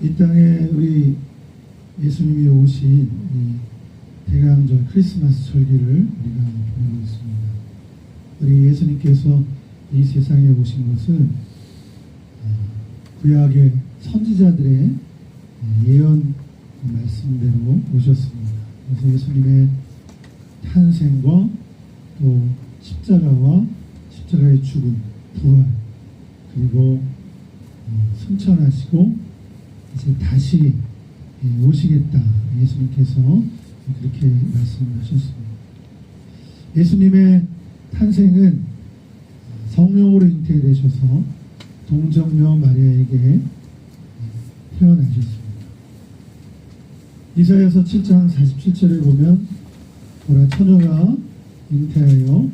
이 땅에 우리 예수님이 오신 이 대강절 크리스마스 절기를 우리가 보내고 있습니다. 우리 예수님께서 이 세상에 오신 것은 구약의 선지자들의 예언 말씀대로 오셨습니다. 그래서 예수님의 탄생과 또 십자가와 십자가의 죽음, 부활, 그리고 승천하시고 이제 다시 오시겠다, 예수님께서 그렇게 말씀하셨습니다. 예수님의 탄생은 성령으로 잉태되셔서 동정녀 마리아에게 태어나셨습니다. 이사야서 7장 47절에 보면 보라, 처녀가 잉태하여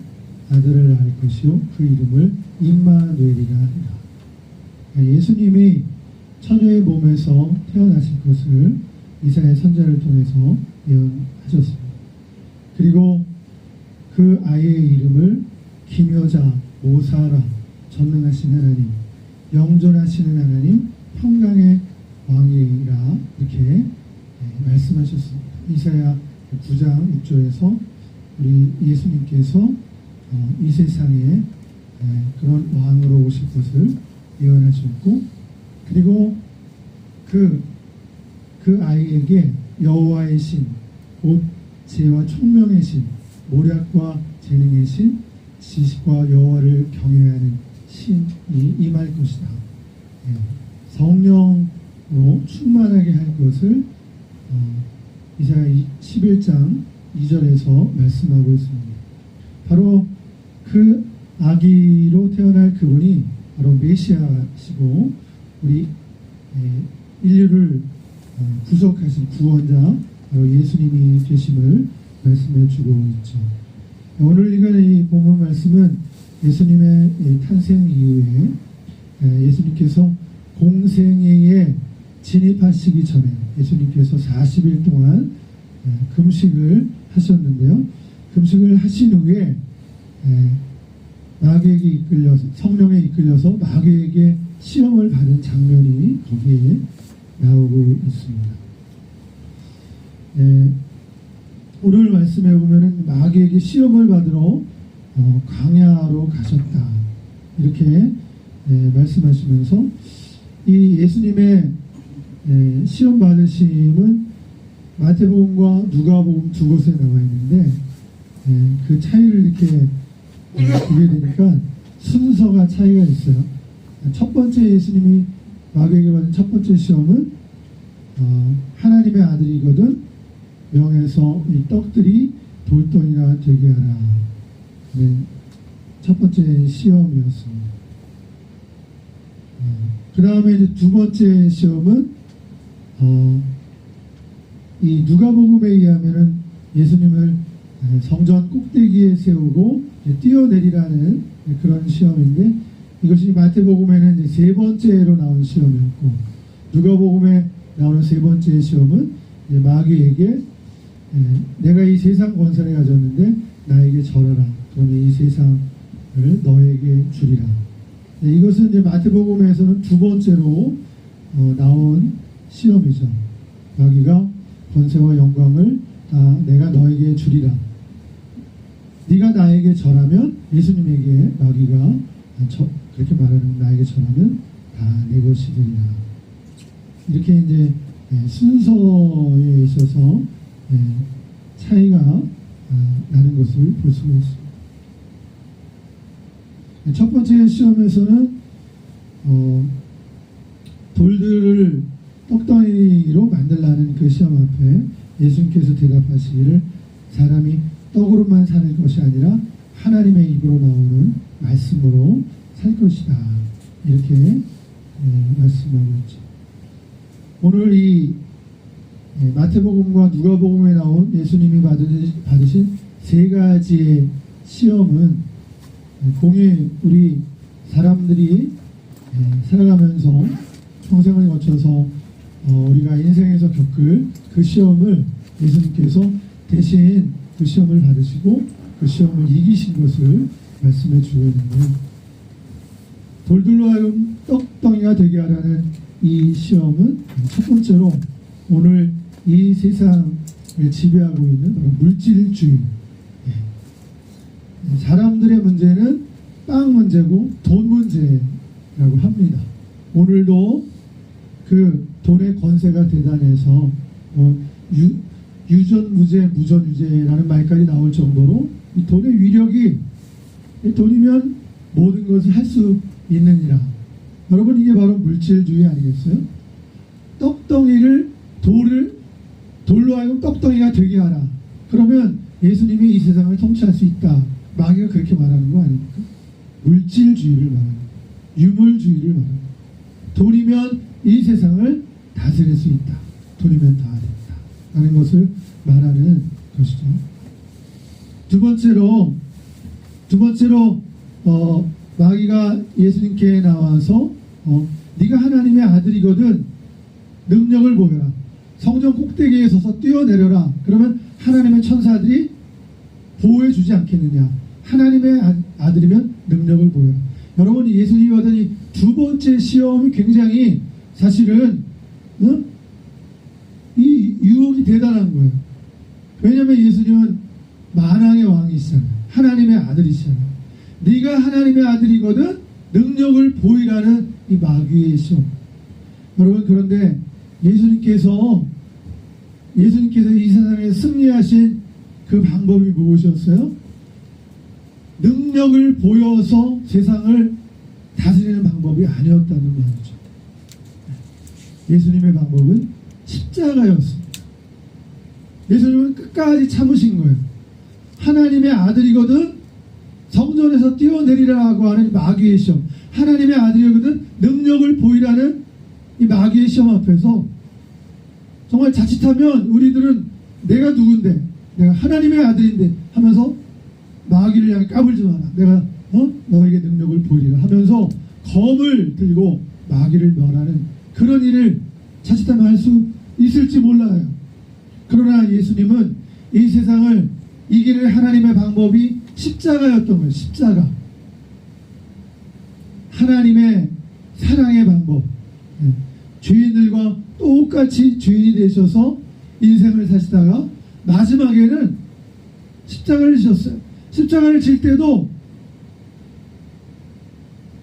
아들을 낳을 것이요 그 이름을 임마누엘이라 하리라. 예수님이 처녀의 몸에서 태어나실 것을 이사야 선지자를 통해서 예언하셨습니다. 그리고 그 아이의 이름을 기묘자, 모사라, 전능하신 하나님, 영존하시는 하나님, 평강의 왕이라 이렇게 말씀하셨습니다. 이사야 9장 6절에서 우리 예수님께서 이 세상에 그런 왕으로 오실 것을 예언하셨고, 그리고 그 아이에게 여호와의 신, 곧 지혜와 총명의 신, 모략과 재능의 신, 지식과 여호와를 경외하는 신이 임할 것이다. 성령으로 충만하게 할 것을 이사야 11장 2절에서 말씀하고 있습니다. 바로 그 아기로 태어날 그분이 바로 메시아시고 우리 인류를 구속하신 구원자, 바로 예수님이 되심을 말씀해 주고 있죠. 오늘 읽은 이 본문 말씀은 예수님의 탄생 이후에 예수님께서 공생애에 진입하시기 전에 예수님께서 40일 동안 금식을 하셨는데요. 금식을 하신 후에 마귀에게 이끌려서, 성령에 이끌려서 마귀에게 시험을 받은 장면이 거기에 나오고 있습니다. 오늘 말씀에 보면은 마귀에게 시험을 받으러 광야로 가셨다, 이렇게 말씀하시면서 이 예수님의 시험 받으심은 마태복음과 누가복음 두 곳에 나와 있는데 그 차이를 이렇게 보게 되니까 순서가 차이가 있어요. 첫 번째 예수님이 마귀에게 받은 첫 번째 시험은 하나님의 아들이거든 명에서 이 떡들이 돌덩이가 되게 하라. 첫 번째 시험이었습니다. 그 다음에 이제 두 번째 시험은 이 누가복음에 의하면은 예수님을 성전 꼭대기에 세우고 뛰어내리라는 그런 시험인데, 이것이 마태복음에는 이제 세 번째로 나온 시험이었고, 누가복음에 나오는 세 번째 시험은 이제 마귀에게 내가 이 세상 권세를 가졌는데 나에게 절하라. 그러면 이 세상을 너에게 주리라. 이것은 이제 마태복음에서는 두 번째로 나온 시험이죠. 마귀가 권세와 영광을 다 내가 너에게 주리라. 네가 나에게 절하면, 예수님에게 마귀가 그렇게 말하는, 나에게 절하면 다 내 것이 되리라. 이렇게 이제 순서에 있어서 차이가 나는 것을 볼 수가 있습니다. 첫 번째 시험에서는 돌들을 떡덩이로 만들라는 그 시험 앞에 예수님께서 대답하시기를 사람이 떡으로만 사는 것이 아니라 하나님의 입으로 나오는 말씀으로 살 것이다, 이렇게 말씀하고 있죠. 오늘 이 마태복음과 누가복음에 나온 예수님이 받으신 세 가지의 시험은 공히 우리 사람들이 살아가면서 평생을 거쳐서 우리가 인생에서 겪을 그 시험을 예수님께서 대신 그 시험을 받으시고 그 시험을 이기신 것을 말씀해 주고 있는데, 돌들로 하여금 떡덩이가 되게 하라는 이 시험은 첫 번째로 오늘 이 세상을 지배하고 있는 바로 물질주의. 사람들의 문제는 빵 문제고 돈 문제라고 합니다. 오늘도 그 돈의 권세가 대단해서 유전무죄, 무전유죄라는 말까지 나올 정도로 이 돈의 위력이, 돈이면 모든 것을 할 수 있느니라. 여러분, 이게 바로 물질주의 아니겠어요? 떡덩이를 돌로 하여금 떡덩이가 되게 하라. 그러면 예수님이 이 세상을 통치할 수 있다. 마귀가 그렇게 말하는 거 아닙니까? 물질주의를 말하는, 유물주의를 말하는, 돈이면 이 세상을 다스릴 수 있다. 돈이면 다 된다. 라는 것을 말하는 것이죠. 두 번째로 마귀가 예수님께 나와서 네가 하나님의 아들이거든 능력을 보여라. 성전 꼭대기에 서서 뛰어내려라. 그러면 하나님의 천사들이 보호해 주지 않겠느냐. 하나님의 아들이면 능력을 보여라. 여러분, 예수님이 받은 이 두 번째 시험이 굉장히 사실은 이 유혹이 대단한 거예요. 왜냐하면 예수님은 만왕의 왕이시잖아요. 하나님의 아들이시잖아요. 네가 하나님의 아들이거든 능력을 보이라는 이 마귀의 시험. 여러분, 그런데 예수님께서 이 세상에 승리하신 그 방법이 무엇이었어요? 능력을 보여서 세상을 다스리는 방법이 아니었다는 말이죠. 예수님의 방법은 십자가였습니다. 예수님은 끝까지 참으신 거예요. 하나님의 아들이거든 성전에서 뛰어내리라고 하는 마귀의 시험, 하나님의 아들이거든 능력을 보이라는 이 마귀의 시험 앞에서 정말 자칫하면 우리들은 내가 누군데, 내가 하나님의 아들인데 하면서 마귀를 향해 까불지 마라. 내가 너에게 능력을 보이리라 하면서 검을 들고 마귀를 멸하는 그런 일을 자칫하면 할 수 있을지 몰라요. 그러나 예수님은 이 세상을 이기는 하나님의 방법이 십자가였던 거예요. 십자가. 하나님의 사랑의 방법. 죄인들과 똑같이 죄인이 되셔서 인생을 사시다가 마지막에는 십자가를 지셨어요. 십자가를 질 때도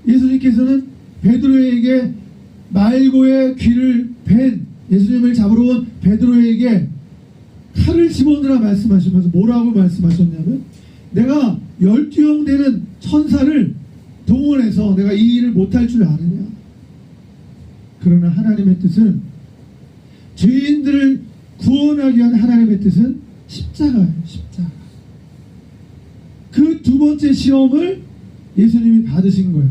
예수님께서는 베드로에게 말고의 귀를 벤 예수님을 잡으러 온 베드로에게 칼을 집어넣으라 말씀하시면서 뭐라고 말씀하셨냐면, 내가 12형 되는 천사를 동원해서 내가 이 일을 못할 줄 아느냐. 그러나 하나님의 뜻은, 죄인들을 구원하기 위한 하나님의 뜻은 십자가예요. 십자가. 그 두 번째 시험을 예수님이 받으신 거예요.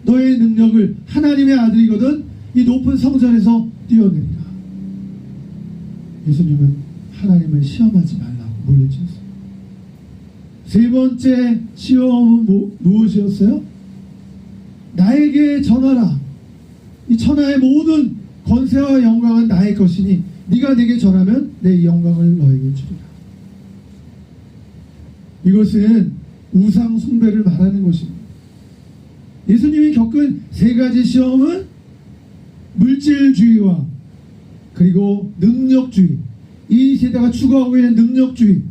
너의 능력을, 하나님의 아들이거든 이 높은 성전에서 뛰어내리라. 예수님은 하나님을 시험하지 말라고 물리쳤어요. 세 번째 시험은 무엇이었어요? 나에게 전하라. 이 천하의 모든 권세와 영광은 나의 것이니 네가 내게 전하면 내 영광을 너에게 주리라. 이것은 우상 숭배를 말하는 것입니다. 예수님이 겪은 세 가지 시험은 물질주의와 그리고 능력주의, 이 세대가 추구하고 있는 능력주의,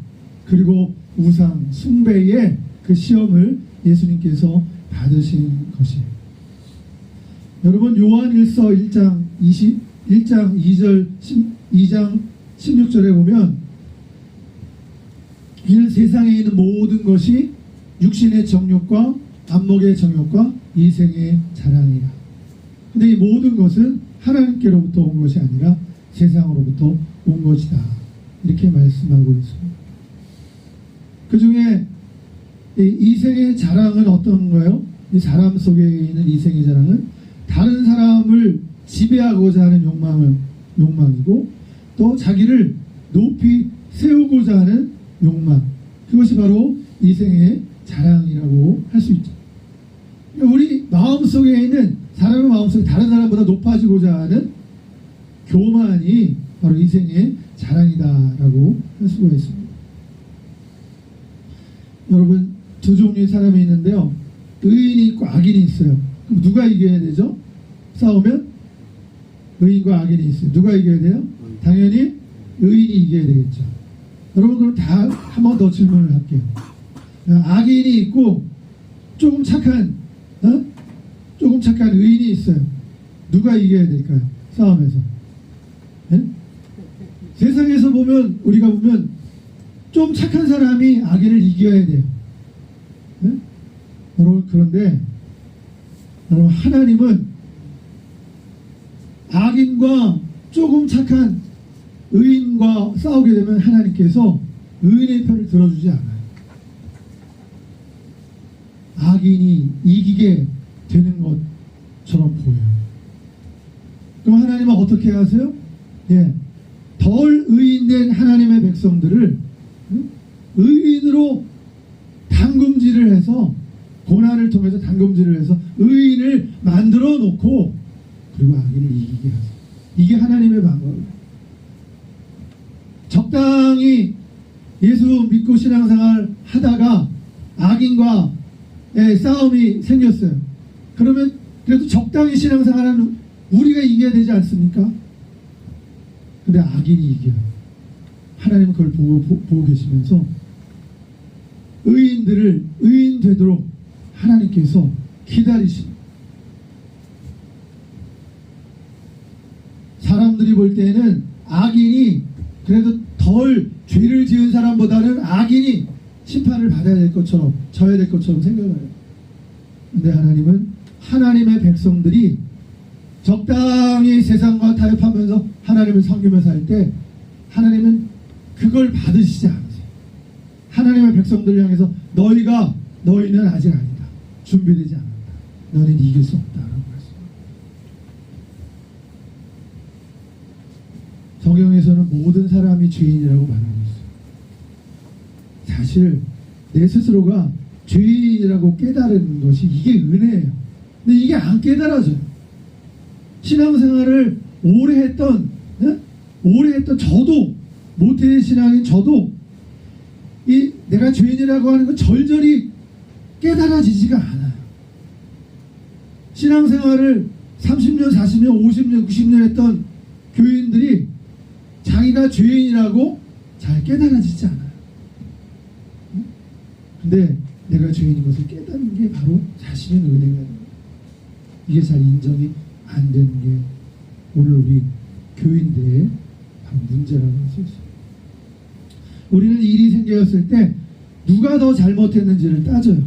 그리고 우상 숭배의 그 시험을 예수님께서 받으신 것이에요. 여러분, 요한일서 1장 2절 2장 16절에 보면, 이 세상에 있는 모든 것이 육신의 정욕과 안목의 정욕과 이생의 자랑이라. 근데 이 모든 것은 하나님께로부터 온 것이 아니라 세상으로부터 온 것이다. 이렇게 말씀하고 있습니다. 그 중에 이생의 자랑은 어떤 거예요? 이 사람 속에 있는 이생의 자랑은 다른 사람을 지배하고자 하는 욕망이고, 또 자기를 높이 세우고자 하는 욕망. 그것이 바로 이생의 자랑이라고 할 수 있죠. 우리 마음속에 있는, 사람의 마음속에 다른 사람보다 높아지고자 하는 교만이 바로 이생의 자랑이다라고 할 수가 있습니다. 여러분, 두 종류의 사람이 있는데요. 의인이 있고 악인이 있어요. 그럼 누가 이겨야 되죠? 싸우면 의인과 악인이 있어요. 누가 이겨야 돼요? 당연히 의인이 이겨야 되겠죠. 여러분 그럼 다 한 번 더 질문을 할게요. 악인이 있고 조금 착한 의인이 있어요. 누가 이겨야 될까요? 싸움에서. 네? 세상에서 보면 우리가 보면 좀 착한 사람이 악인을 이겨야 돼요. 네? 여러분 그런데 여러분 하나님은 악인과 조금 착한 의인과 싸우게 되면 하나님께서 의인의 편을 들어주지 않아요. 악인이 이기게 되는 것처럼 보여요. 그럼 하나님은 어떻게 하세요? 예, 덜 의인된 하나님의 백성들을 의인으로 담금질을 해서 고난을 통해서 담금질을 해서 의인을 만들어 놓고 그리고 악인을 이기게 하세요. 이게 하나님의 방법이에요. 적당히 예수 믿고 신앙생활 하다가 악인과의 싸움이 생겼어요. 그러면 그래도 적당히 신앙생활하는 우리가 이겨야 되지 않습니까? 근데 악인이 이겨요. 하나님은 그걸 보고 계시면서 의인들을 의인 되도록 하나님께서 기다리십니다. 사람들이 볼 때는 악인이 그래도 덜 죄를 지은 사람보다는 악인이 심판을 받아야 될 것처럼 져야 될 것처럼 생각을 해요. 근데 하나님은 하나님의 백성들이 적당히 세상과 타협하면서 하나님을 섬기면서 할 때 하나님은 그걸 받으시지 않으세요. 하나님의 백성들을 향해서 너희는 아직 아니다. 준비되지 않았다. 너는 이길 수 없다라고 말씀합니다. 성경에서는 모든 사람이 죄인이라고 말하고 있어요. 사실 내 스스로가 죄인이라고 깨달은 것이 이게 은혜예요. 근데 이게 안 깨달아져요. 신앙생활을 오래 했던 저도 모태의 신앙인 저도 이 내가 죄인이라고 하는 건 절절히 깨달아지지가 않아요. 신앙생활을 30년, 40년, 50년, 90년 했던 교인들이 자기가 죄인이라고 잘 깨달아지지 않아요. 근데 내가 죄인인 것을 깨닫는 게 바로 자신의 은혜가 되는 거예요. 이게 잘 인정이 안 되는 게 오늘 우리 교인들의 바로 문제라고 할 수 있어요. 우리는 일이 생겼을 때 누가 더 잘못했는지를 따져요.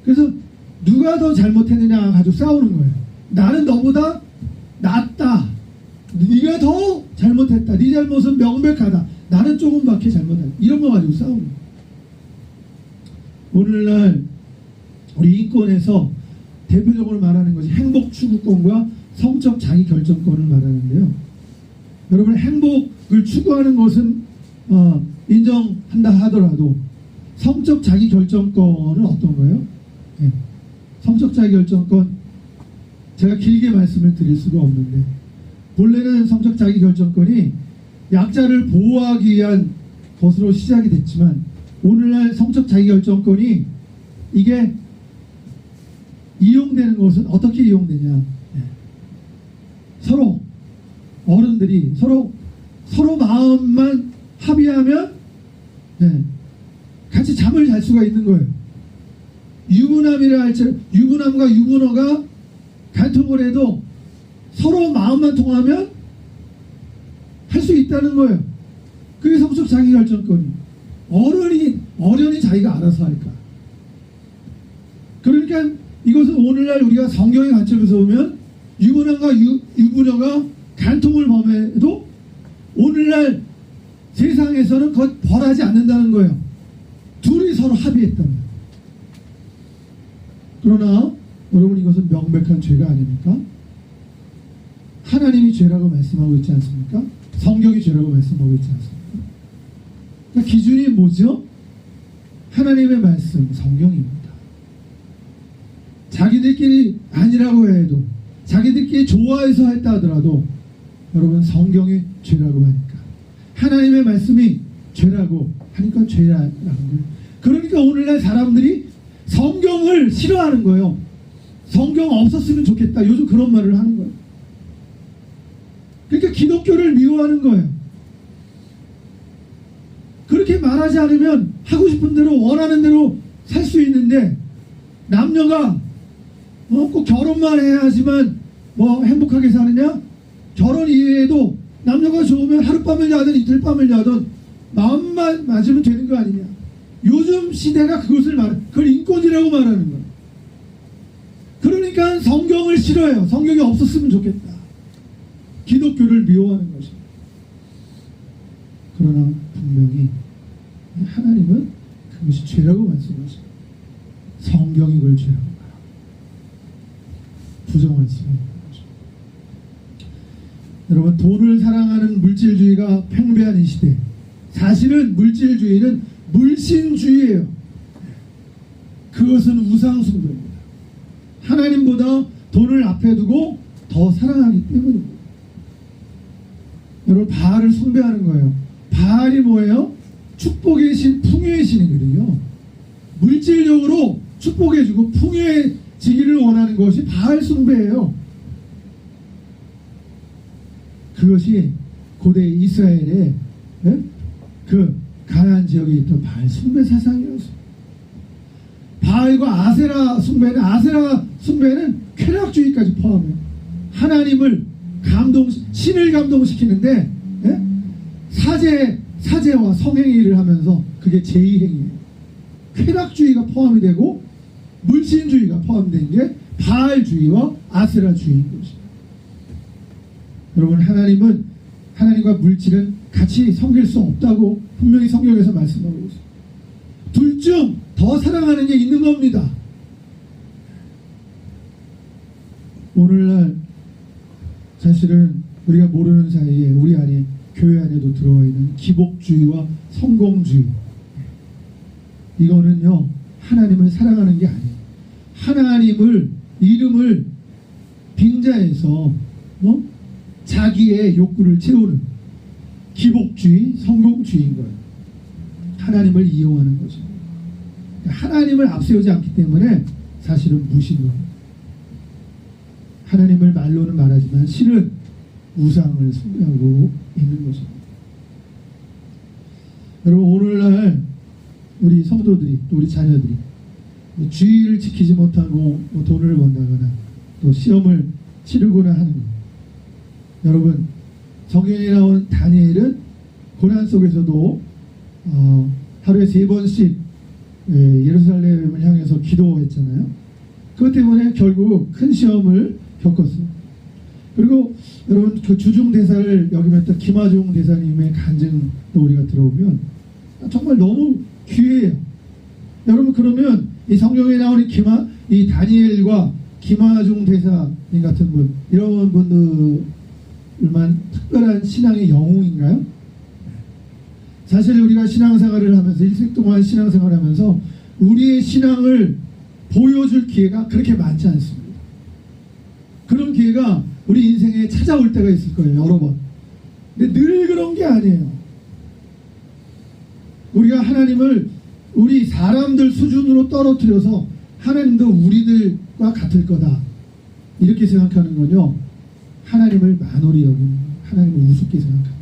그래서 누가 더 잘못했느냐 가지고 싸우는 거예요. 나는 너보다 낫다. 네가 더 잘못했다. 네 잘못은 명백하다. 나는 조금밖에 잘못했다. 이런 거 가지고 싸우는 거예요. 오늘날 우리 인권에서 대표적으로 말하는 것이 행복 추구권과 성적 자기 결정권을 말하는데요. 여러분 행복을 추구하는 것은 인정한다 하더라도 성적 자기 결정권은 어떤 거예요? 네. 성적 자기 결정권 제가 길게 말씀을 드릴 수가 없는데 본래는 성적 자기 결정권이 약자를 보호하기 위한 것으로 시작이 됐지만 오늘날 성적 자기 결정권이 이게 이용되는 것은 어떻게 이용되냐? 네. 서로 어른들이 서로 마음만 합의하면 네, 같이 잠을 잘 수가 있는 거예요. 유부남이라 할지라도 유부남과 유부녀가 간통을 해도 서로 마음만 통하면 할 수 있다는 거예요. 그게 성적 자기 결정권이. 어련히 자기가 알아서 할까. 그러니까 이것은 오늘날 우리가 성경의 관점에서 보면 유부남과 유부녀가 간통을 범해도 오늘날 세상에서는 그것 벌하지 않는다는 거예요. 둘이 서로 합의했다는 거예요. 그러나 여러분 이것은 명백한 죄가 아닙니까? 하나님이 죄라고 말씀하고 있지 않습니까? 성경이 죄라고 말씀하고 있지 않습니까? 그러니까 기준이 뭐죠? 하나님의 말씀, 성경입니다. 자기들끼리 아니라고 해도 자기들끼리 좋아해서 했다 하더라도 여러분 성경이 죄라고 하니까 하나님의 말씀이 죄라고 하니까 죄라는 거예요. 그러니까 오늘날 사람들이 성경을 싫어하는 거예요. 성경 없었으면 좋겠다. 요즘 그런 말을 하는 거예요. 그러니까 기독교를 미워하는 거예요. 그렇게 말하지 않으면 하고 싶은 대로 원하는 대로 살 수 있는데, 남녀가 꼭 결혼만 해야지만 뭐 행복하게 사느냐? 결혼 이외에도 남녀가 좋으면 하룻밤을 자든 이틀밤을 자든 마음만 맞으면 되는 거 아니냐? 요즘 시대가 그것을 그걸 인권이라고 말하는 거예요. 그러니까 성경을 싫어해요. 성경이 없었으면 좋겠다. 기독교를 미워하는 것입니다. 그러나 분명히 하나님은 그것이 죄라고 말씀하십니다. 성경이 그걸 죄라고 말합니다. 부정할 수 없는 것입니다. 여러분, 돈을 사랑하는 물질주의가 팽배한 이 시대, 사실은 물질주의는 물신주의예요. 그것은 우상숭배입니다. 하나님보다 돈을 앞에 두고 더 사랑하기 때문입니다. 여러분, 바알을 숭배하는 거예요. 바알이 뭐예요? 축복의 신, 풍요의 신이거든요. 물질적으로 축복해주고 풍요해지기를 원하는 것이 바알 숭배예요. 그것이 고대 이스라엘의 그 가나안 지역에 있던 바알 숭배 사상이었어요. 바알과 아세라 숭배는 쾌락주의까지 포함해요. 하나님을 신을 감동시키는데, 사제와 성행위를 하면서 그게 제2행위예요. 쾌락주의가 포함이 되고 물신주의가 포함된 게 바알주의와 아세라주의인 것입니다. 여러분, 하나님과 물질은 같이 섬길 수 없다고 분명히 성경에서 말씀하고 있습니다. 둘 중 더 사랑하는 게 있는 겁니다. 오늘날 사실은 우리가 모르는 사이에 우리 안에, 교회 안에도 들어와 있는 기복주의와 성공주의, 이거는요 하나님을 사랑하는 게 아니에요. 하나님을, 이름을 빙자해서 자기의 욕구를 채우는 기복주의, 성공주의인 거예요. 하나님을 이용하는 것입니다. 하나님을 앞세우지 않기 때문에 사실은 무시인 겁니다. 하나님을 말로는 말하지만 실은 우상을 숭배하고 있는 것입니다. 여러분, 오늘날 우리 성도들이, 또 우리 자녀들이 주의를 지키지 못하고 돈을 번다거나 또 시험을 치르거나 하는 것, 여러분, 성경에 나온 다니엘은 고난 속에서도 하루에 3번씩 예루살렘을 향해서 기도했잖아요. 그것 때문에 결국 큰 시험을 겪었어요. 그리고 여러분, 그 주중 대사를 역임했던 김하중 대사님의 간증도 우리가 들어보면 정말 너무 귀해요. 여러분, 그러면 이 성경에 나오는 이 다니엘과 김하중 대사님 같은 분, 이런 분들만 특별한 신앙의 영웅인가요? 사실 우리가 신앙생활을 하면서, 일생 동안 신앙생활을 하면서 우리의 신앙을 보여줄 기회가 그렇게 많지 않습니다. 그런 기회가 우리 인생에 찾아올 때가 있을 거예요, 여러 번. 근데 늘 그런 게 아니에요. 우리가 하나님을 우리 사람들 수준으로 떨어뜨려서 하나님도 우리들과 같을 거다, 이렇게 생각하는 건요, 하나님을 만홀히 여기는, 하나님을 우습게 생각합니다.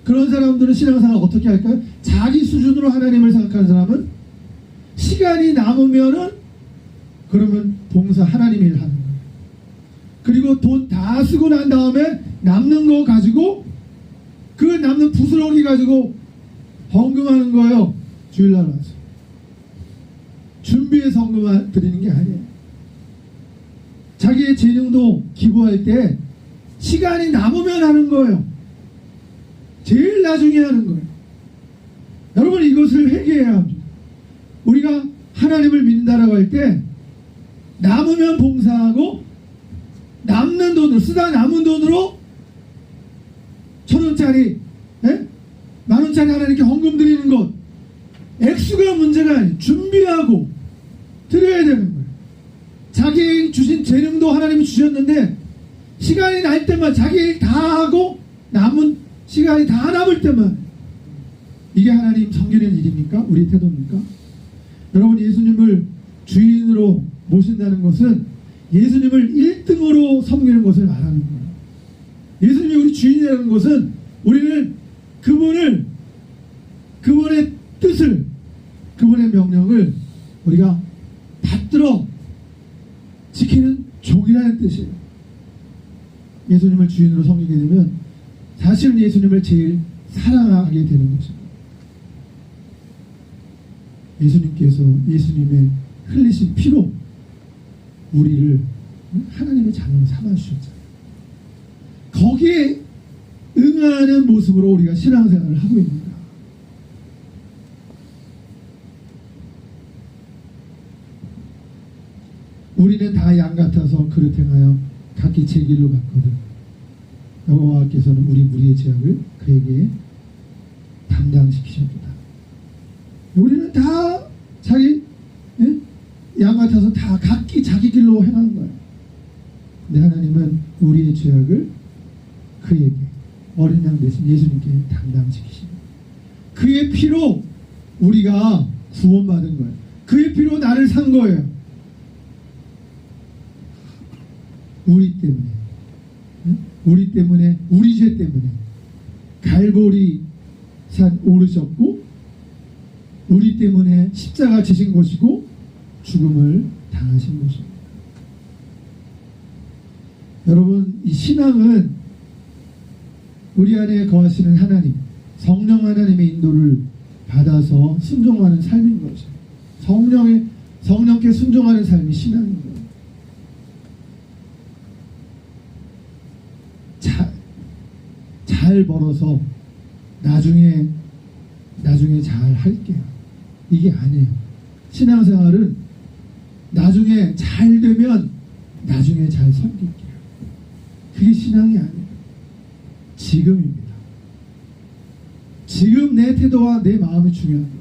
그런 사람들은 신앙생활 어떻게 할까요? 자기 수준으로 하나님을 생각하는 사람은 시간이 남으면은 그러면 봉사, 하나님 일 하는 거예요. 그리고 돈 다 쓰고 난 다음에 남는 거 가지고, 그 남는 부스러기 가지고 헌금하는 거예요. 주일날 와서 준비해서 헌금 드리는 게 아니에요. 자기의 재능도 기부할 때 시간이 남으면 하는 거예요. 제일 나중에 하는 거예요. 여러분, 이것을 회개해야 합니다. 우리가 하나님을 믿는다라고 할 때 남으면 봉사하고, 남는 돈으로, 쓰다 남은 돈으로 1,000원짜리, 10,000원짜리 하나님께 헌금 드리는 것, 액수가 문제가 아니에요. 준비하고 드려야 되는 거예요. 자기 주신 재능도 하나님이 주셨는데 시간이 날 때만 자기 일 다 하고 남은 시간이 다 남을 때만, 이게 하나님 섬기는 일입니까? 우리 태도입니까? 여러분, 예수님을 주인으로 모신다는 것은 예수님을 1등으로 섬기는 것을 말하는 거예요. 예수님이 우리 주인이라는 것은 우리는 그분의 뜻을, 그분의 명령을 우리가 받들어 지키는 종이라는 뜻이에요. 예수님을 주인으로 섬기게 되면 사실은 예수님을 제일 사랑하게 되는 것입니다. 예수님께서 예수님의 흘리신 피로 우리를 하나님의 자녀로 삼아주셨잖아요. 거기에 응하는 모습으로 우리가 신앙생활을 하고 있습니다. 우리는 다 양 같아서 그릇 행하여 각기 제 길로 갔거든. 여호와께서는 우리 무리의 죄악을 그에게 담당시키셨도다. 우리는 다 양 같아서 다 각기 자기 길로 행하는 거예요. 근데 하나님은 우리의 죄악을 그에게, 어린 양 대신 예수님께 담당시키십니다. 그의 피로 우리가 구원받은 거예요. 그의 피로 나를 산 거예요. 우리 때문에, 우리 죄 때문에 갈보리 산 오르셨고, 우리 때문에 십자가 지신 것이고 죽음을 당하신 것입니다. 여러분, 이 신앙은 우리 안에 거하시는 하나님, 성령 하나님의 인도를 받아서 순종하는 삶인 것이에요. 성령께 순종하는 삶이 신앙인 거예요. 잘 벌어서 나중에 잘 할게요. 이게 아니에요. 신앙생활은 나중에 잘 되면 나중에 잘 섬길게요. 그게 신앙이 아니에요. 지금입니다. 지금 내 태도와 내 마음이 중요한 거예요.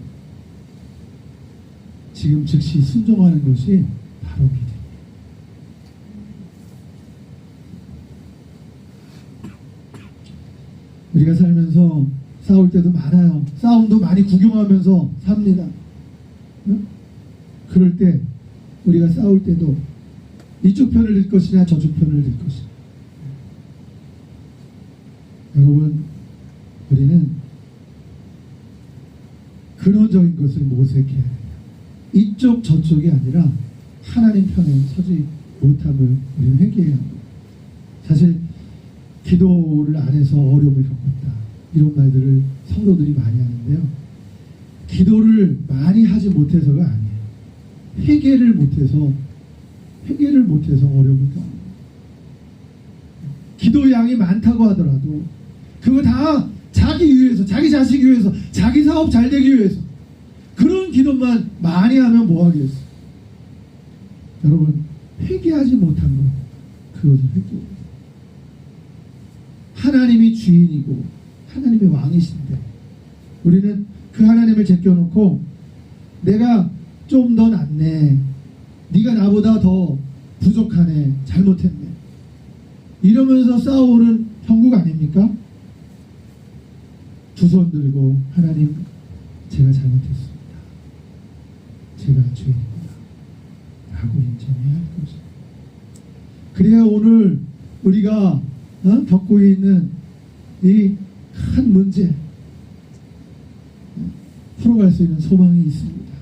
지금 즉시 순종하는 것이 바로 믿음이에요. 우리가 살면서 싸울 때도 많아요. 싸움도 많이 구경하면서 삽니다. 응? 그럴 때 우리가 싸울 때도 이쪽 편을 들 것이냐 저쪽 편을 들 것이냐. 여러분, 우리는 근원적인 것을 모색해야 해요. 이쪽 저쪽이 아니라 하나님 편에 서지 못함을 우리는 회개해야 합니다. 사실 기도를 안 해서 어려움을 겪었다, 이런 말들을 성도들이 많이 하는데요. 기도를 많이 하지 못해서가 아니에요. 회개를 못해서 어려움을 겪어요. 기도 양이 많다고 하더라도 그거 다 자기 위해서, 자기 자식 위해서, 자기 사업 잘 되기 위해서 그런 기도만 많이 하면 뭐 하겠어요. 여러분, 회개하지 못한 것, 그것을 회개해요. 하나님이 주인이고 하나님이 왕이신데 우리는 그 하나님을 제껴놓고 내가 좀 더 낫네, 네가 나보다 더 부족하네, 잘못했네, 이러면서 싸우는 형국 아닙니까? 두 손 들고 하나님, 제가 잘못했습니다, 제가 죄인입니다 라고 인정해야 할 것입니다. 그래야 오늘 우리가 겪고 있는 이 큰 문제 풀어갈 수 있는 소망이 있습니다.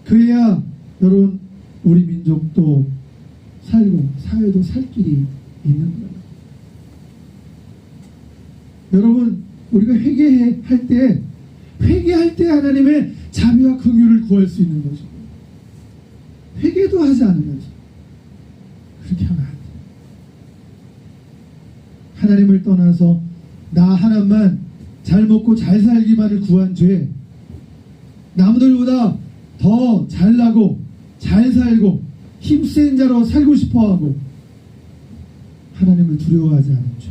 그래야 여러분, 우리 민족도 살고 사회도 살 길이 있는 거예요. 여러분, 우리가 회개할 때 하나님의 자비와 긍휼을 구할 수 있는 것입니다. 회개도 하지 않으면서 그렇게 하면 안 돼요. 하나님을 떠나서 나 하나만 잘 먹고 잘 살기만을 구한 죄, 남들보다 더 잘나고 잘 살고 힘센 자로 살고 싶어하고 하나님을 두려워하지 않은 죄,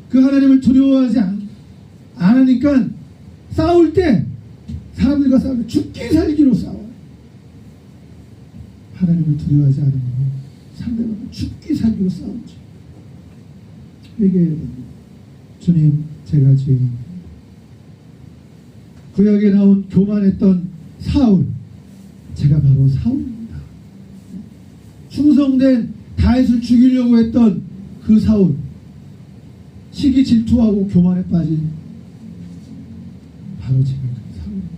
그 하나님을 두려워하지 않으니까 싸울 때, 사람들과 싸울 때 죽기 살기로 싸워요. 하나님을 두려워하지 않으면 상대방은 죽기 살기로 싸우죠. 회개해야 됩니다. 주님, 제가 죄인입니다. 구약에 나온 교만했던 사울, 제가 바로 사울입니다. 충성된 다윗을 죽이려고 했던 그 사울, 시기 질투하고 교만에 빠진 바로 지금 그 사울입니다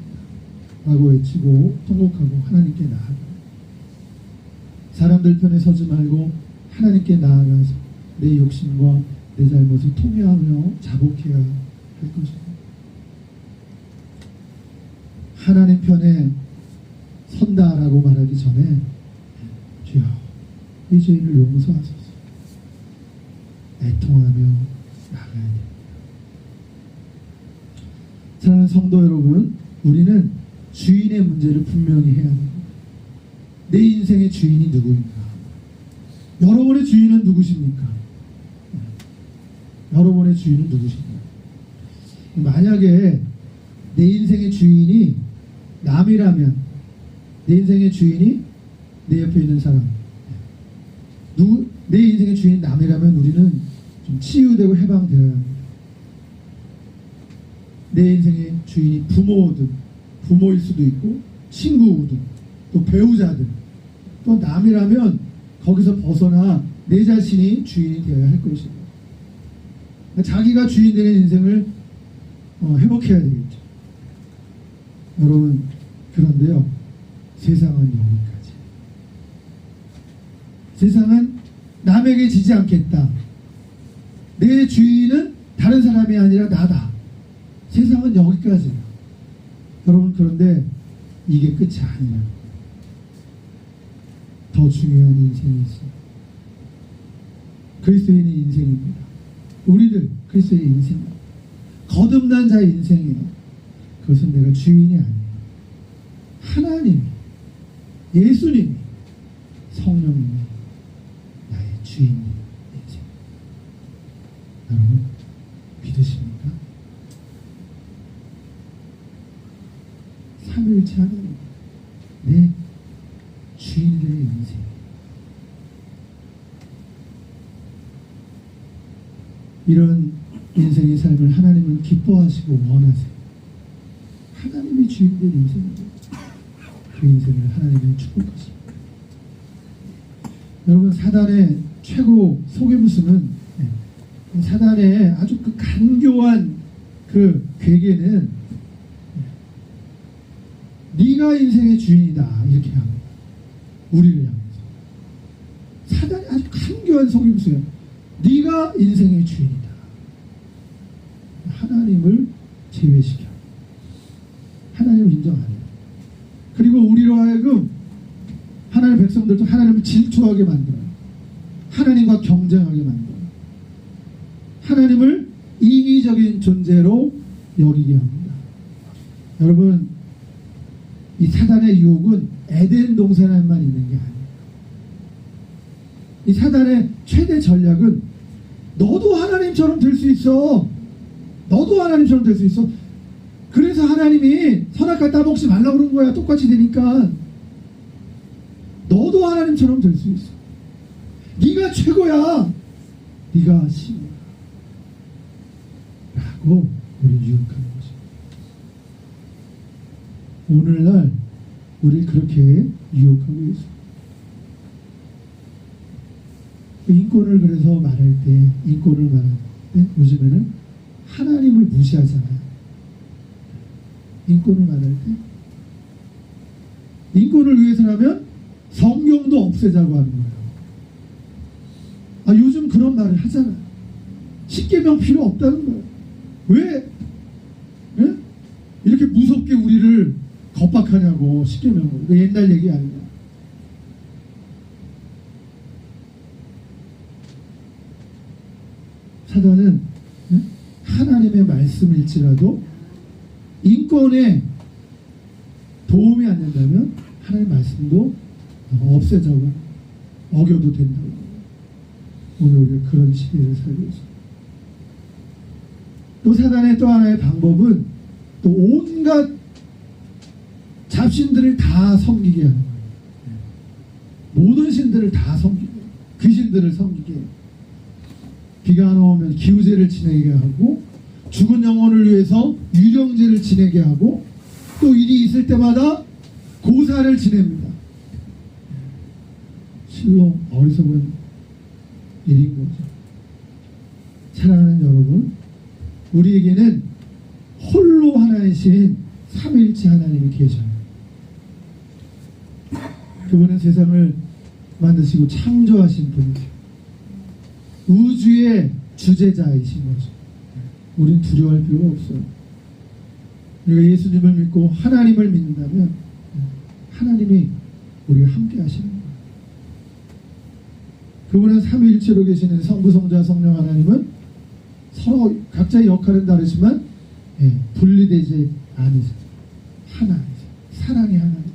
라고 외치고 통곡하고 하나님께 나아가, 사람들 편에 서지 말고 하나님께 나아가서 내 욕심과 내 잘못을 통회하며 자복해야 할 것입니다. 하나님 편에 선다라고 말하기 전에 주여 이 죄인을 용서하소서 애통하며 나가야 됩니다. 사랑하는 성도 여러분, 우리는 주인의 문제를 분명히 해야 합니다. 내 인생의 주인이 누구인가? 여러분의 주인은 누구십니까? 여러분의 주인은 누구십니까? 만약에 내 인생의 주인이 남이라면, 내 인생의 주인이 내 옆에 있는 사람, 내 인생의 주인이 남이라면 우리는 좀 치유되고 해방되어야 합니다. 내 인생의 주인이 부모일 수도 있고 친구든 또 배우자든 또 남이라면 거기서 벗어나 내 자신이 주인이 되어야 할 것입니다. 자기가 주인 되는 인생을 회복해야 되겠죠. 여러분, 그런데요, 세상은 여기까지. 세상은 남에게 지지 않겠다. 내 주인은 다른 사람이 아니라 나다. 세상은 여기까지야. 여러분, 그런데 이게 끝이 아니라 더 중요한 인생이 있습니다. 그리스도인의 인생입니다. 우리들 그리스도의 인생입니다. 거듭난 자의 인생이에요. 그것은 내가 주인이 아니에요. 하나님이, 예수님이, 성령님이 나의 주인인 인생. 여러분 믿으십니까? 삼위일체 하나님, 내 주인들의 인생. 이런 인생의 삶을 하나님은 기뻐하시고 원하세요. 하나님이 주인된 인생입니다. 그 인생을 하나님이 축복하십니다. 여러분, 사단의 최고 속임수는, 사단의 아주 그 간교한 그 괴계는 네가 인생의 주인이다 이렇게 합니다. 우리를 향해서. 사단이 아주 간교한 속임수예요. 네가 인생의 주인이다. 하나님을 제외시켜. 하나님을 인정 안 해요. 그리고 우리로 하여금 하나님의 백성들도 하나님을 질투하게 만들어요. 하나님과 경쟁하게 만들어요. 하나님을 이기적인 존재로 여기게 합니다. 여러분, 이 사단의 유혹은 에덴 동산에만 있는 게 아니에요. 이 사단의 최대 전략은 너도 하나님처럼 될 수 있어. 너도 하나님처럼 될 수 있어. 그래서 하나님이 선악과 따먹지 말라고 그런 거야. 똑같이 되니까. 너도 하나님처럼 될 수 있어. 네가 최고야. 네가 신이야. 라고 우리를 유혹하는 것입니다. 오늘날 우리를 그렇게 유혹하고 있습니다. 인권을 그래서 말할 때, 인권을 말할 때 요즘에는 하나님을 무시하잖아요. 인권을 말할 때 인권을 위해서라면 성경도 없애자고 하는 거예요. 요즘 그런 말을 하잖아요. 십계명 필요 없다는 거예요. 왜? 네? 이렇게 무섭게 우리를 겁박하냐고. 십계명으로. 옛날 얘기 아니냐. 사단은 하나님의 말씀일지라도 인권에 도움이 안 된다면 하나님의 말씀도 없애자고, 어겨도 된다고. 오늘 우리가 그런 시대를 살고 있습니다. 또 사단의 또 하나의 방법은 또 온갖 잡신들을 다 섬기게 하는 거예요. 모든 신들을 다 섬기게, 귀신들을 섬기게 해요. 비가 안 오면 기우제를 지내게 하고, 죽은 영혼을 위해서 유령제를 지내게 하고, 또 일이 있을 때마다 고사를 지냅니다. 실로 어리석은 일인 거죠. 사랑하는 여러분, 우리에게는 홀로 하나이신 삼위일체 하나님이 계셔요. 그분은 세상을 만드시고 창조하신 분이세요. 우주의 주재자이신 거죠. 우린 두려워할 필요가 없어요. 우리가 예수님을 믿고 하나님을 믿는다면 하나님이 우리와 함께 하시는 거예요. 그분은 삼위일체로 계시는 성부, 성자, 성령 하나님은 서로 각자의 역할은 다르지만 분리되지 않으세요. 하나이세요. 사랑의 하나님이죠.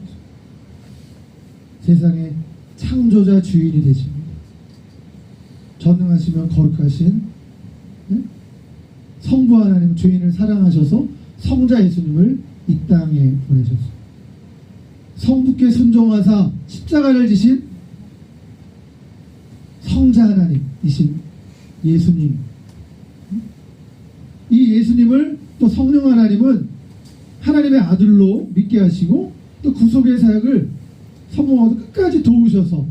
세상의 창조자 주인이 되십니다. 전능하시며 거룩하신 성부 하나님 주인을 사랑하셔서 성자 예수님을 이 땅에 보내셨어요. 성부께 순종하사 십자가를 지신 성자 하나님이신 예수님, 이 예수님을 또 성령 하나님은 하나님의 아들로 믿게 하시고 또 구속의 사역을 성공하고 끝까지 도우셔서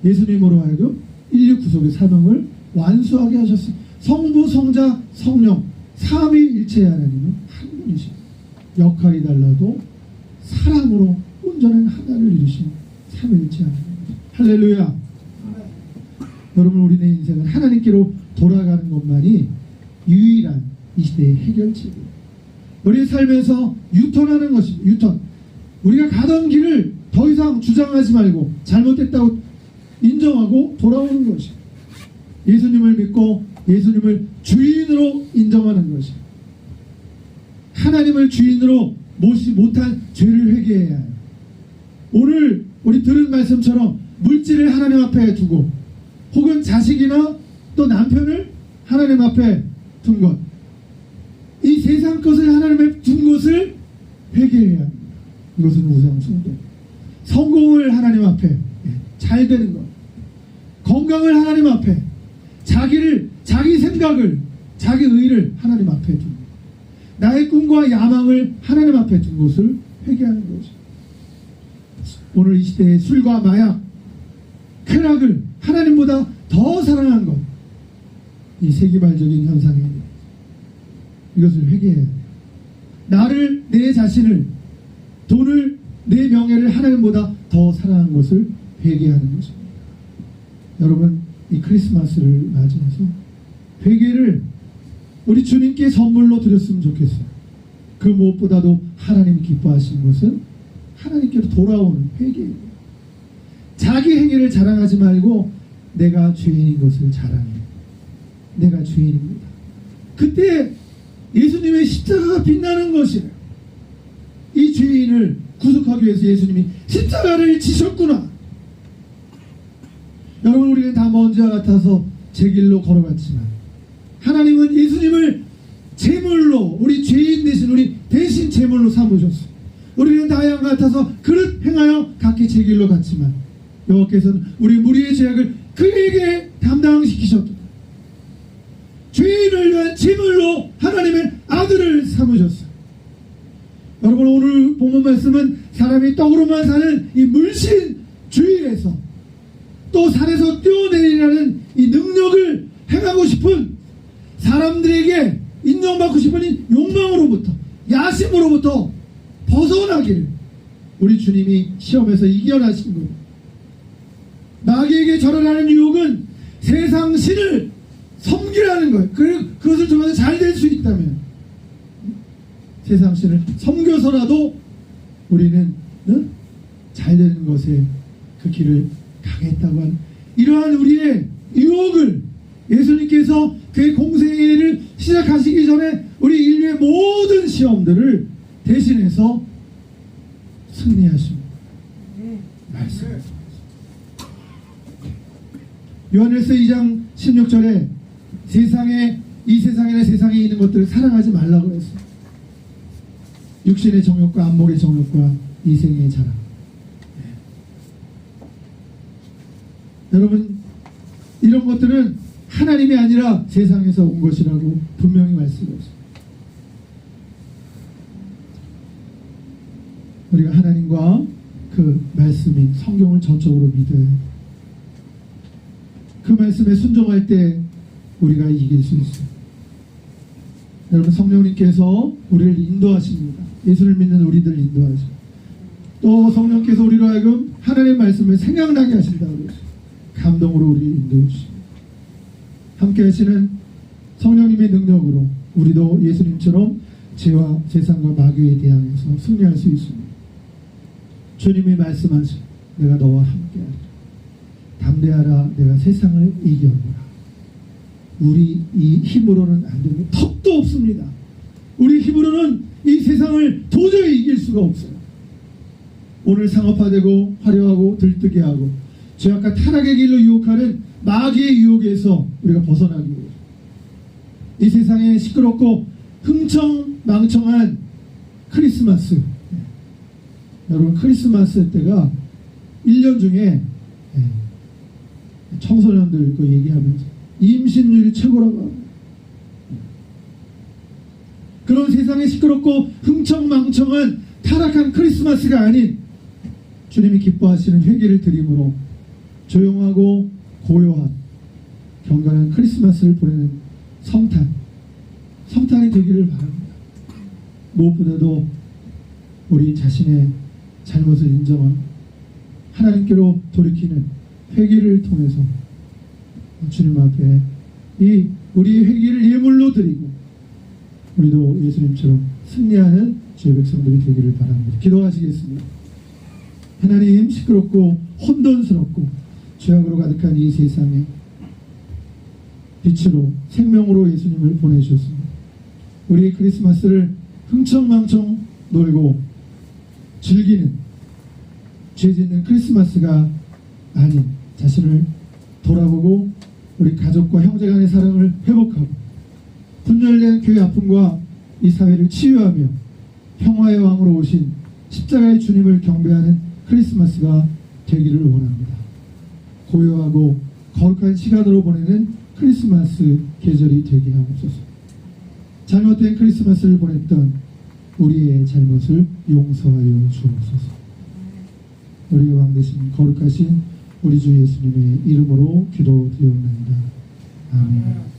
예수님으로 하여금 인류 구속의 사명을 완수하게 하셨어요. 성부, 성자, 성령 삼위일체 하나님은 한 분이십니다. 역할이 달라도 사랑으로 온전한 하나를 이루신 삼위일체 하나님입니다. 할렐루야. 여러분, 우리의 인생은 하나님께로 돌아가는 것만이 유일한 이 시대의 해결책이에요. 우리의 삶에서 유턴하는 것입니다. 유턴. 우리가 가던 길을 더 이상 주장하지 말고 잘못됐다고 인정하고 돌아오는 것입니다. 예수님을 믿고 예수님을 주인으로 인정하는 것입니다. 하나님을 주인으로 모시지 못한 죄를 회개해야 해요. 오늘 우리 들은 말씀처럼 물질을 하나님 앞에 두고 혹은 자식이나 또 남편을 하나님 앞에 둔 것, 이 세상 것을 하나님 앞에 둔 것을 회개해야 합니다. 이것은 우상 숭배. 성공을 하나님 앞에, 잘 되는 것, 건강을 하나님 앞에, 자기 생각을, 자기 의를 하나님 앞에 둔 것, 나의 꿈과 야망을 하나님 앞에 둔 것을 회개하는 거죠. 오늘 이 시대의 술과 마약, 쾌락을 하나님보다 더 사랑한 것, 이 세계발적인 현상입니다. 이것을 회개해야 돼요. 나를, 내 자신을, 돈을, 내 명예를 하나님보다 더 사랑한 것을 회개하는 것입니다. 여러분, 이 크리스마스를 맞이해서 회개를 우리 주님께 선물로 드렸으면 좋겠어요. 그 무엇보다도 하나님이 기뻐하시는 것은 하나님께로 돌아오는 회개예요. 자기 행위를 자랑하지 말고 내가 죄인인 것을 자랑해요. 내가 죄인입니다. 그때 예수님의 십자가가 빛나는 것이에요. 이 죄인을 구속하기 위해서 예수님이 십자가를 지셨구나. 여러분, 우리는 다 먼지와 같아서 제 길로 걸어갔지만 하나님은 예수님을 제물로, 우리 죄인 대신, 우리 대신 제물로 삼으셨어요. 우리는 다 양 같아서 그릇 행하여 각기 제 길로 갔지만 여호와께서는 우리 무리의 죄악을 그에게 담당시키셨다. 죄인을 위한 제물로 하나님의 아들을 삼으셨어요. 여러분, 오늘 본문 말씀은 사람이 떡으로만 사는 이 물신주의에서 또 산에서 뛰어내리라는 이 능력을 행하고 싶은 사람들에게 인정받고 싶은 이 욕망으로부터, 야심으로부터 벗어나기를 우리 주님이 시험에서 이겨나신 겁니다. 마귀에게 절하라는 유혹은 세상 신을 섬기라는 거예요. 그것을 통해서 잘 될 수 있다면 세상 신을 섬겨서라도 우리는 잘 되는 것에 그 길을 가겠다고 하는 이러한 우리의 유혹을 예수님께서 그의 공생애를 시작하시기 전에 우리 인류의 모든 시험들을 대신해서 승리하신 말씀입니다. 요한일서 2장 16절에 이 세상에나 세상에 있는 것들을 사랑하지 말라고 했어요. 육신의 정욕과 안목의 정욕과 이생의 자랑. 여러분, 이런 것들은 하나님이 아니라 세상에서 온 것이라고 분명히 말씀하셨습니다. 우리가 하나님과 그 말씀인 성경을 전적으로 믿어야 해요. 그 말씀에 순종할 때 우리가 이길 수 있어요. 여러분, 성령님께서 우리를 인도하십니다. 예수를 믿는 우리들 인도하시고, 또 성령께서 우리로 하여금 하나님의 말씀을 생각나게 하신다고 그러죠. 감동으로 우리를 인도해 주십니다. 함께 하시는 성령님의 능력으로 우리도 예수님처럼 죄와 세상과 마귀에 대항해서 승리할 수 있습니다. 주님이 말씀하시고 내가 너와 함께하리라. 담대하라, 내가 세상을 이겨보라. 우리 이 힘으로는 안 됩니다. 턱도 없습니다. 우리 힘으로는 이 세상을 도저히 이길 수가 없어요. 오늘 상업화되고 화려하고 들뜨게하고 죄악과 타락의 길로 유혹하는 마귀의 유혹에서 우리가 벗어나기 위해 이 세상에 시끄럽고 흥청망청한 크리스마스, 여러분, 크리스마스 때가 1년 중에 청소년들 그 얘기하면서 임신율이 최고라고 합니다. 그런 세상에 시끄럽고 흥청망청한 타락한 크리스마스가 아닌 주님이 기뻐하시는 회개를 드림으로 조용하고 고요한 경건한 크리스마스를 보내는 성탄이 되기를 바랍니다. 무엇보다도 우리 자신의 잘못을 인정하고 하나님께로 돌이키는 회개를 통해서 주님 앞에 이 우리의 회개를 예물로 드리고 우리도 예수님처럼 승리하는 주의 백성들이 되기를 바랍니다. 기도하시겠습니다. 하나님, 시끄럽고 혼돈스럽고 죄악으로 가득한 이 세상에 빛으로 생명으로 예수님을 보내주셨습니다. 우리 크리스마스를 흥청망청 놀고 즐기는 죄 짓는 크리스마스가 아닌 자신을 돌아보고 우리 가족과 형제 간의 사랑을 회복하고 분열된 교회 아픔과 이 사회를 치유하며 평화의 왕으로 오신 십자가의 주님을 경배하는 크리스마스가 되기를 원합니다. 고요하고 거룩한 시간으로 보내는 크리스마스 계절이 되게 하옵소서. 잘못된 크리스마스를 보냈던 우리의 잘못을 용서하여 주옵소서. 우리의 왕 되신 거룩하신 우리 주 예수님의 이름으로 기도드리옵나이다. 아멘.